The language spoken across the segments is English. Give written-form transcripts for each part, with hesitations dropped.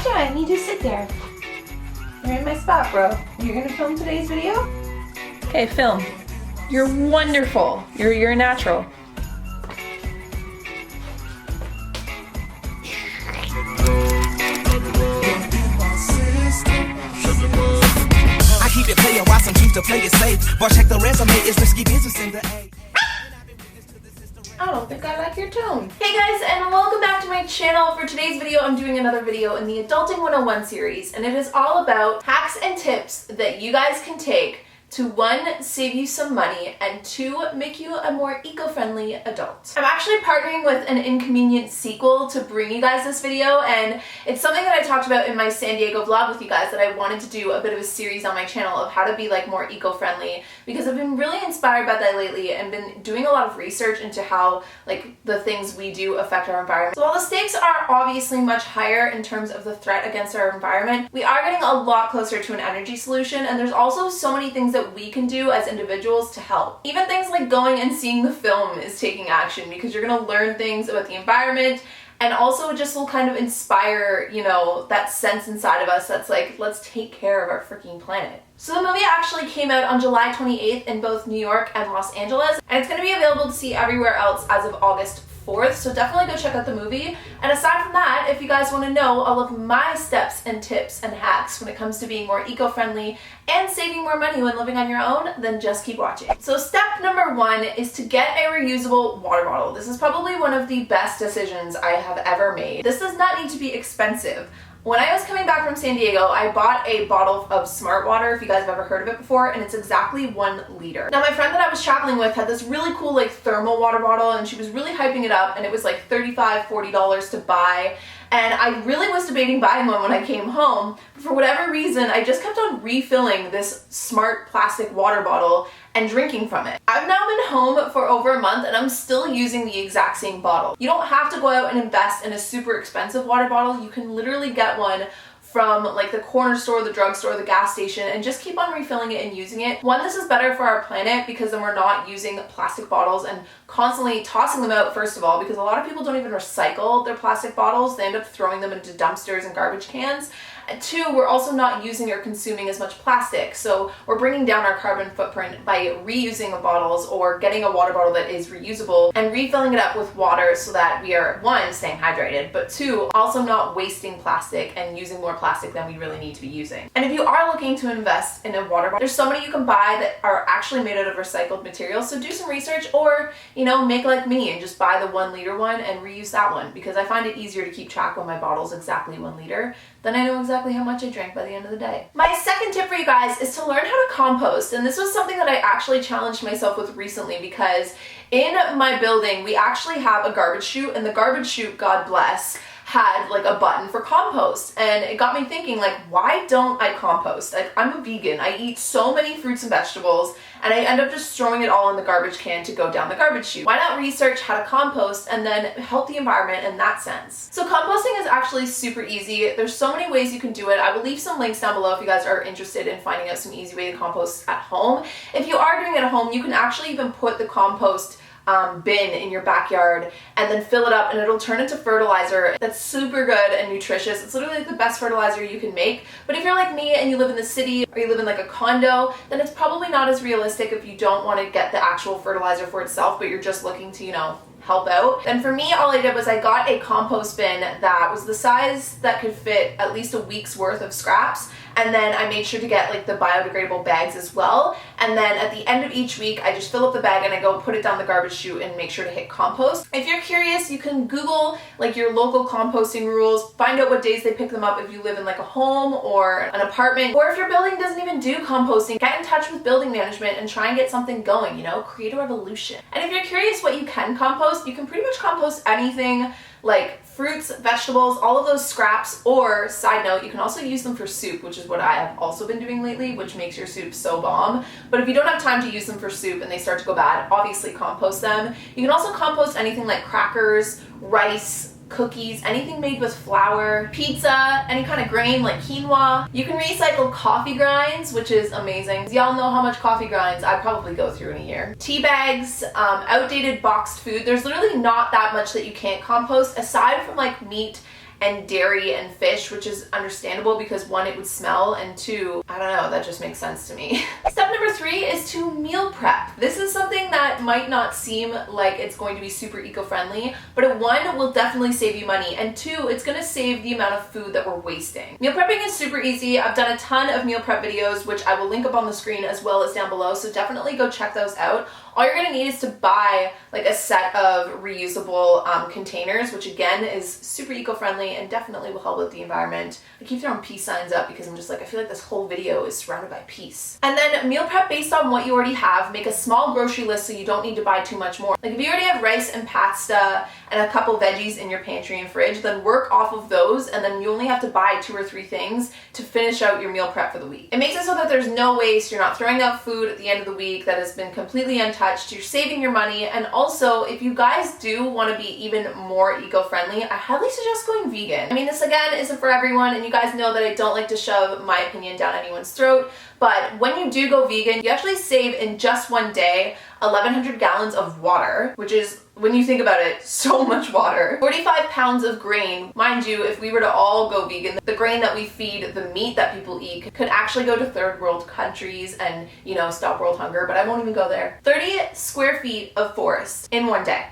Sunshine, you just sit there. You're in my spot, bro. You're gonna film today's video? Okay, film. You're wonderful. You're a natural. I keep it playing while some choose to play it safe. But check the resume, it's risky business in the A. I don't think I like your tone. Hey guys, and welcome back to my channel. For today's video, I'm doing another video in the Adulting 101 series, and it is all about hacks and tips that you guys can take to 1, save you some money, and 2, make you a more eco-friendly adult. I'm actually partnering with an Inconvenient sequel to bring you guys this video, and it's something that I talked about in my San Diego vlog with you guys, that I wanted to do a bit of a series on my channel of how to be like more eco-friendly, because I've been really inspired by that lately and been doing a lot of research into how like the things we do affect our environment. So while the stakes are obviously much higher in terms of the threat against our environment, we are getting a lot closer to an energy solution, and there's also so many things that we can do as individuals to help. Even things like going and seeing the film is taking action, because you're gonna learn things about the environment, and also it just will kind of inspire, you know, that sense inside of us that's like, let's take care of our freaking planet. So the movie actually came out on July 28th in both New York and Los Angeles, and it's gonna be available to see everywhere else as of August 4th, so definitely go check out the movie. And aside from that, if you guys want to know all of my steps and tips and hacks when it comes to being more eco-friendly and saving more money when living on your own, then just keep watching. So step number 1 is to get a reusable water bottle. This is probably one of the best decisions I have ever made. This does not need to be expensive. When I was coming back from San Diego, I bought a bottle of Smart Water, if you guys have ever heard of it before, and it's exactly 1 liter. Now my friend that I was traveling with had this really cool like thermal water bottle, and she was really hyping it up, and it was like $35, $40 to buy. And I really was debating buying one when I came home, but for whatever reason, I just kept on refilling this smart plastic water bottle and drinking from it. I've now been home for over a month and I'm still using the exact same bottle. You don't have to go out and invest in a super expensive water bottle. You can literally get one from like the corner store, the drugstore, the gas station, and just keep on refilling it and using it. 1, this is better for our planet because then we're not using plastic bottles and constantly tossing them out, first of all, because a lot of people don't even recycle their plastic bottles. They end up throwing them into dumpsters and garbage cans. And 2, we're also not using or consuming as much plastic, so we're bringing down our carbon footprint by reusing the bottles or getting a water bottle that is reusable and refilling it up with water so that we are, 1, staying hydrated, but 2, also not wasting plastic and using more plastic than we really need to be using. And if you are looking to invest in a water bottle, there's so many you can buy that are actually made out of recycled materials, so do some research, or, you know, make like me and just buy the 1 liter one and reuse that one, because I find it easier to keep track of my bottles exactly 1 liter, then I know exactly how much I drank by the end of the day. My second tip for you guys is to learn how to compost, and this was something that I actually challenged myself with recently, because in my building we actually have a garbage chute, and the garbage chute, God bless, had like a button for compost, and it got me thinking, like, why don't I compost? Like, I'm a vegan, I eat so many fruits and vegetables, and I end up just throwing it all in the garbage can to go down the garbage chute. Why not research how to compost and then help the environment in that sense? So composting is actually super easy. There's so many ways you can do it. I will leave some links down below if you guys are interested in finding out some easy way to compost at home. If you are doing it at home, you can actually even put the compost bin in your backyard and then fill it up, and it'll turn into fertilizer that's super good and nutritious. It's literally like the best fertilizer you can make. But if you're like me and you live in the city or you live in like a condo, then it's probably not as realistic if you don't want to get the actual fertilizer for itself, but you're just looking to, you know, help out. And for me, all I did was I got a compost bin that was the size that could fit at least a week's worth of scraps, and then I made sure to get like the biodegradable bags as well. And then at the end of each week, I just fill up the bag and I go put it down the garbage chute and make sure to hit compost. If you're curious, you can Google like your local composting rules, find out what days they pick them up if you live in like a home or an apartment, or if your building doesn't even do composting, get in touch with building management and try and get something going, you know, create a revolution. And if you're curious what you can compost, you can pretty much compost anything, like fruits, vegetables, all of those scraps, or side note, you can also use them for soup, which is what I have also been doing lately, which makes your soup so bomb. But if you don't have time to use them for soup and they start to go bad, obviously compost them. You can also compost anything like crackers, rice, cookies, anything made with flour, pizza, any kind of grain like quinoa. You can recycle coffee grinds, which is amazing. Y'all know how much coffee grinds I probably go through in a year. Tea bags, outdated boxed food. There's literally not that much that you can't compost aside from like meat and dairy and fish, which is understandable because one, it would smell, and two, I don't know, that just makes sense to me. Step number 3 is to meal prep. This is something that might not seem like it's going to be super eco-friendly, but it, 1, will definitely save you money, and 2, it's gonna save the amount of food that we're wasting. Meal prepping is super easy. I've done a ton of meal prep videos, which I will link up on the screen as well as down below, so definitely go check those out. All you're gonna need is to buy like a set of reusable containers, which again is super eco-friendly and definitely will help with the environment. I keep throwing peace signs up because I'm just like, I feel like this whole video is surrounded by peace. And then meal prep based on what you already have. Make a small grocery list so you don't need to buy too much more. Like if you already have rice and pasta and a couple veggies in your pantry and fridge, then work off of those, and then you only have to buy 2 or 3 things to finish out your meal prep for the week. It makes it so that there's no waste, you're not throwing out food at the end of the week that has been completely untouched, you're saving your money, and also if you guys do want to be even more eco-friendly, I highly suggest going vegan. I mean, this again isn't for everyone, and you guys know that I don't like to shove my opinion down anyone's throat, but when you do go vegan, you actually save in just one day 1,100 gallons of water, which is, when you think about it, so much water. 45 pounds of grain. Mind you, if we were to all go vegan, the grain that we feed, the meat that people eat, could actually go to third world countries and, you know, stop world hunger, but I won't even go there. 30 square feet of forest in one day.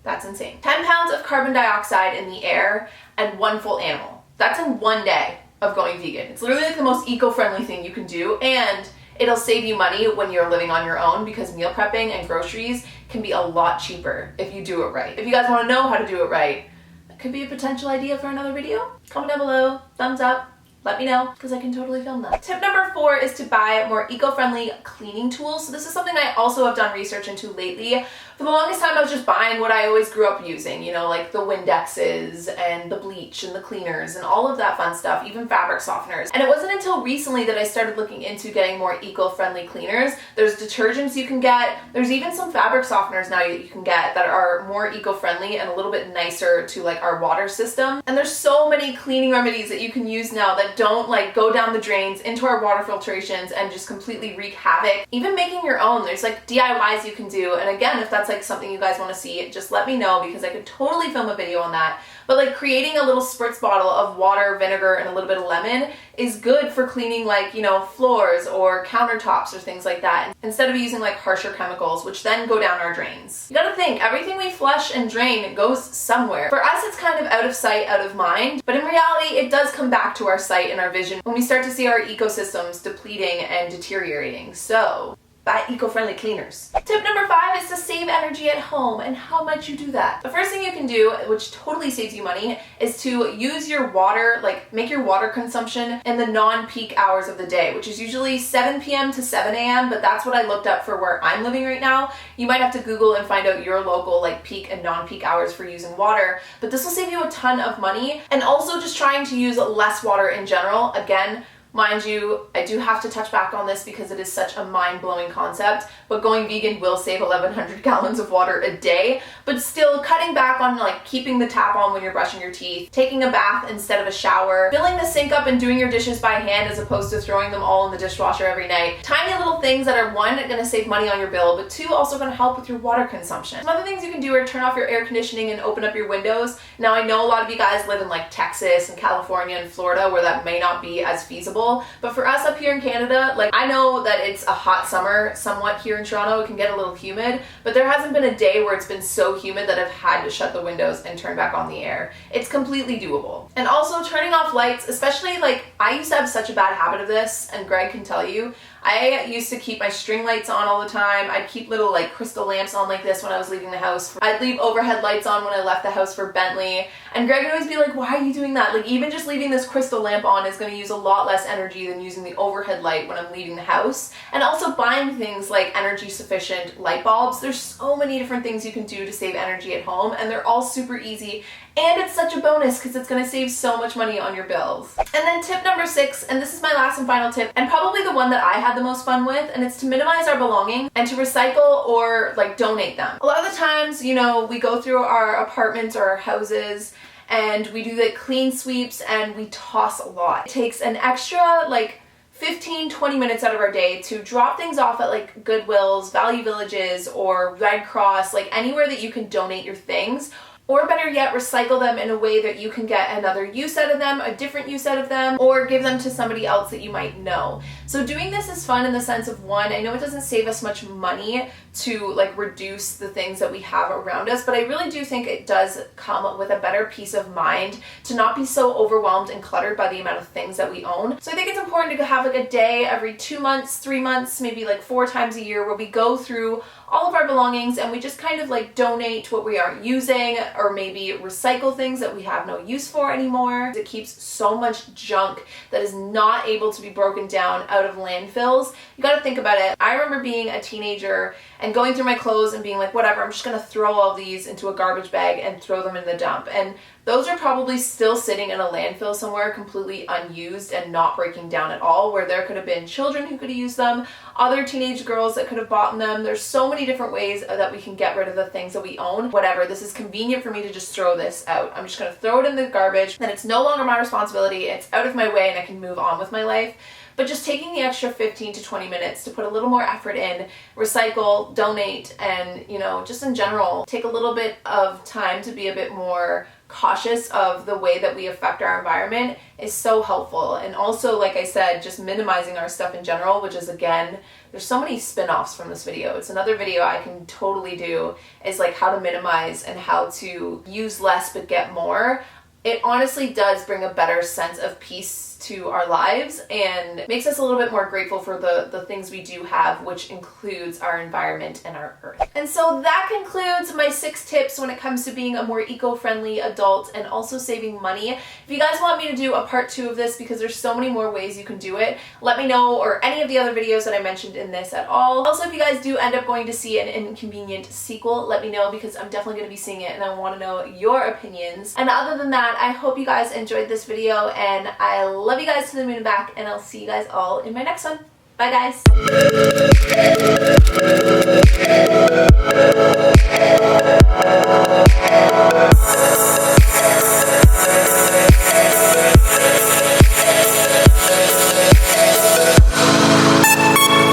That's insane. 10 pounds of carbon dioxide in the air and 1 full animal. That's in one day of going vegan. It's literally like the most eco-friendly thing you can do, and it'll save you money when you're living on your own because meal prepping and groceries can be a lot cheaper if you do it right. If you guys want to know how to do it right, that could be a potential idea for another video. Comment down below, thumbs up, let me know, because I can totally film that. Tip number 4 is to buy more eco-friendly cleaning tools. So this is something I also have done research into lately. For the longest time, I was just buying what I always grew up using, you know, like the Windexes and the bleach and the cleaners and all of that fun stuff, even fabric softeners. And it wasn't until recently that I started looking into getting more eco-friendly cleaners. There's detergents you can get. There's even some fabric softeners now that you can get that are more eco-friendly and a little bit nicer to like our water system. And there's so many cleaning remedies that you can use now that don't like go down the drains into our water filtrations and just completely wreak havoc. Even making your own, there's like DIYs you can do. And again, if that's like something you guys want to see, just let me know because I could totally film a video on that. But like creating a little spritz bottle of water, vinegar, and a little bit of lemon is good for cleaning like, you know, floors or countertops or things like that, instead of using like harsher chemicals, which then go down our drains. You gotta think, everything we flush and drain goes somewhere. For us, it's kind of out of sight, out of mind, but in reality, it does come back to our sight and our vision when we start to see our ecosystems depleting and deteriorating. So buy eco-friendly cleaners. Tip number 5 is to save energy at home, and how might you do that? The first thing you can do, which totally saves you money, is to use your water, like make your water consumption in the non-peak hours of the day, which is usually 7 p.m. to 7 a.m., but that's what I looked up for where I'm living right now. You might have to Google and find out your local like peak and non-peak hours for using water, but this will save you a ton of money, and also just trying to use less water in general. Again, mind you, I do have to touch back on this because it is such a mind-blowing concept, but going vegan will save 1,100 gallons of water a day, but still cutting back on like keeping the tap on when you're brushing your teeth, taking a bath instead of a shower, filling the sink up and doing your dishes by hand as opposed to throwing them all in the dishwasher every night. Tiny little things that are, 1, gonna save money on your bill, but 2, also gonna help with your water consumption. Some other things you can do are turn off your air conditioning and open up your windows. Now I know a lot of you guys live in like Texas and California and Florida where that may not be as feasible, but for us up here in Canada, like I know that it's a hot summer somewhat here in Toronto, it can get a little humid, but there hasn't been a day where it's been so humid that I've had to shut the windows and turn back on the air. It's completely doable. And also turning off lights, especially like I used to have such a bad habit of this, and Greg can tell you, I used to keep my string lights on all the time. I'd keep little like crystal lamps on like this when I was leaving the house. I'd leave overhead lights on when I left the house for Bentley. And Greg would always be like, why are you doing that? Like even just leaving this crystal lamp on is gonna use a lot less energy than using the overhead light when I'm leaving the house. And also buying things like energy sufficient light bulbs. There's so many different things you can do to save energy at home, and they're all super easy. And it's such a bonus because it's gonna save so much money on your bills. And then tip number 6, and this is my last and final tip, and probably the one that I had the most fun with, and it's to minimize our belongings and to recycle or like donate them. A lot of the times, you know, we go through our apartments or our houses and we do the clean sweeps and we toss a lot. It takes an extra like 15-20 minutes out of our day to drop things off at like Goodwills, Value Villages, or Red Cross, like anywhere that you can donate your things. or better yet, recycle them in a way that you can get another use out of them, a different use out of them, or give them to somebody else that you might know. So doing this is fun in the sense of, one, I know it doesn't save us much money to like reduce the things that we have around us, but I really do think it does come with a better peace of mind to not be so overwhelmed and cluttered by the amount of things that we own. So I think it's important to have like a day every 2 months, 3 months, maybe like 4 times a year where we go through all of our belongings and we just kind of like donate what we aren't using, or maybe recycle things that we have no use for anymore. It keeps so much junk that is not able to be broken down out of landfills. You got to think about it. I remember being a teenager and going through my clothes and being like, whatever, I'm just gonna throw all these into a garbage bag and throw them in the dump. And those are probably still sitting in a landfill somewhere completely unused and not breaking down at all, where there could have been children who could have used them, other teenage girls that could have bought them. There's so many different ways that we can get rid of the things that we own. Whatever, this is convenient for me to just throw this out. I'm just gonna throw it in the garbage, then it's no longer my responsibility, it's out of my way, and I can move on with my life. But just taking the extra 15 to 20 minutes to put a little more effort in, recycle, donate, and, you know, just in general, take a little bit of time to be a bit more cautious of the way that we affect our environment is so helpful. And also, like I said, just minimizing our stuff in general, which is, again, there's so many spin-offs from this video. It's another video I can totally do, is like how to minimize and how to use less but get more. It honestly does bring a better sense of peace to our lives and makes us a little bit more grateful for the things we do have, which includes our environment and our earth. And so that concludes my 6 tips when it comes to being a more eco-friendly adult and also saving money. If you guys want me to do a part 2 of this, because there's so many more ways you can do it, let me know, or any of the other videos that I mentioned in this at all. Also, if you guys do end up going to see an Inconvenient sequel, let me know, because I'm definitely going to be seeing it and I want to know your opinions. And other than that, I hope you guys enjoyed this video, and I love you guys to the moon and back, and I'll see you guys all in my next one. Bye guys!